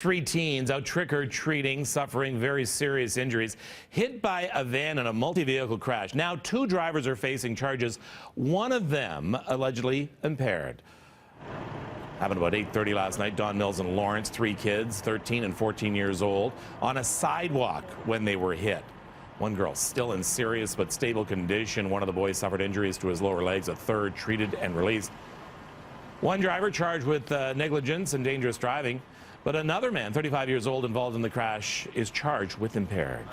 Three teens out trick-or-treating, suffering very serious injuries, hit by a van in a multi-vehicle crash. Now, two drivers are facing charges, one of them allegedly impaired. Happened about 8:30 last night. Don Mills and Lawrence, three kids, 13 and 14 years old, on a sidewalk when they were hit. One girl still in serious but stable condition. One of the boys suffered injuries to his lower legs. A third treated and released. One driver charged with negligence and dangerous driving. But another man, 35 years old, involved in the crash is charged with impaired.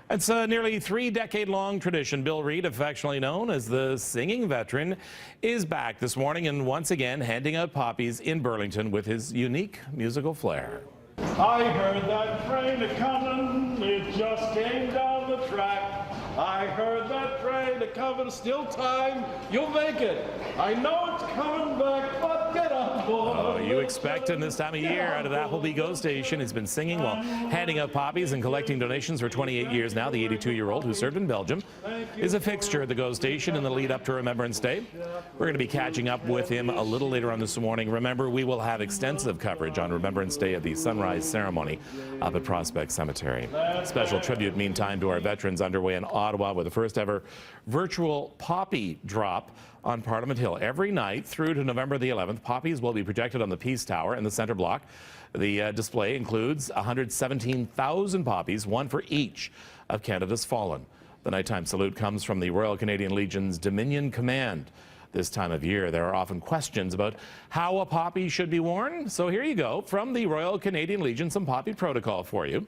It's a nearly three-decade-long tradition. Bill Reid, affectionately known as the singing veteran, is back this morning and once again handing out poppies in Burlington with his unique musical flair. I heard that train a-comin', it just came down the track. I heard that train a-comin', still time, you'll make it. I know it's coming back, but get on board. Oh, you expect him this time of year out of the Appleby GO Station. He's been singing while handing out poppies and collecting donations for 28 years now. The 82-year-old, who served in Belgium, is a fixture at the GO Station in the lead up to Remembrance Day. We're going to be catching up with him a little later on this morning. Remember, we will have extensive coverage on Remembrance Day at the sunrise ceremony up at Prospect Cemetery. Special tribute, meantime, to our veterans underway in Ottawa with the first ever virtual poppy drop on Parliament Hill. Every night through to November the 11th, poppies will be projected on the Peace Tower in the center block. The display includes 117,000 poppies, one for each of Canada's fallen. The nighttime salute comes from the Royal Canadian Legion's Dominion Command. This time of year, there are often questions about how a poppy should be worn. So here you go, from the Royal Canadian Legion, some poppy protocol for you.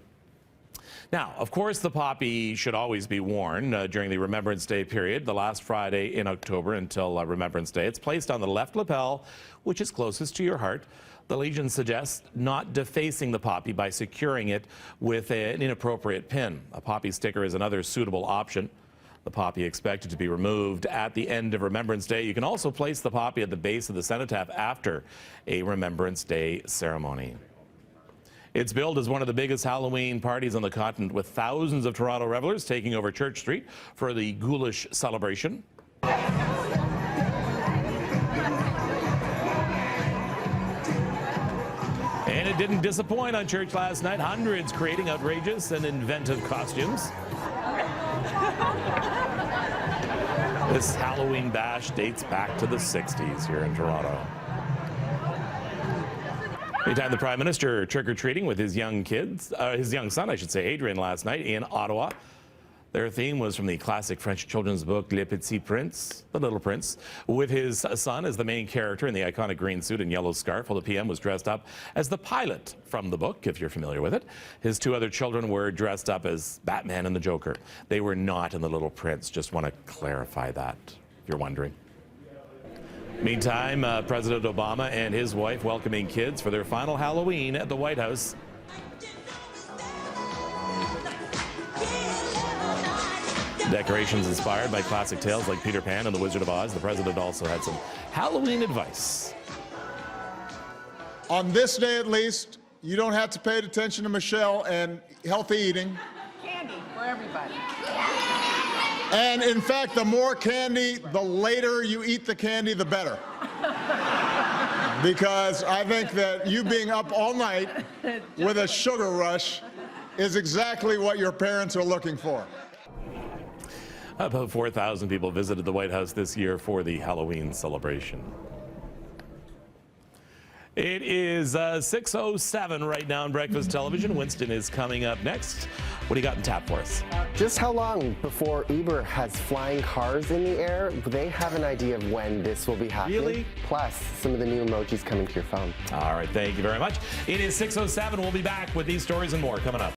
Now, of course, the poppy should always be worn during the Remembrance Day period, the last Friday in October until Remembrance Day. It's placed on the left lapel, which is closest to your heart. The Legion suggests not defacing the poppy by securing it with an inappropriate pin. A poppy sticker is another suitable option. The poppy expected to be removed at the end of Remembrance Day. You can also place the poppy at the base of the cenotaph after a Remembrance Day ceremony. It's billed as one of the biggest Halloween parties on the continent, with thousands of Toronto revelers taking over Church Street for the ghoulish celebration. And it didn't disappoint on Church last night. Hundreds creating outrageous and inventive costumes. This Halloween bash dates back to the 60s here in Toronto. Meantime, the Prime Minister trick-or-treating with his young son, I should say, Adrian, last night in Ottawa. Their theme was from the classic French children's book, Le Petit Prince, The Little Prince, with his son as the main character in the iconic green suit and yellow scarf, while the PM was dressed up as the pilot from the book, if you're familiar with it. His two other children were dressed up as Batman and the Joker. They were not in The Little Prince. Just want to clarify that, if you're wondering. Meantime, President Obama and his wife welcoming kids for their final Halloween at the White House. Decorations inspired by classic tales like Peter Pan and the Wizard of Oz. The president also had some Halloween advice. On this day at least, you don't have to pay attention to Michelle and healthy eating. Candy for everybody. And in fact, the more candy, the later you eat the candy, the better. Because I think that you being up all night with a sugar rush is exactly what your parents are looking for. About 4,000 people visited the White House this year for the Halloween celebration. It is 6:07 right now on Breakfast Television. Winston is coming up next. What do you got in tap for us? Just how long before Uber has flying cars in the air? They have an idea of when this will be happening. Really? Plus, some of the new emojis coming to your phone. All right, thank you very much. It is 6:07. We'll be back with these stories and more coming up.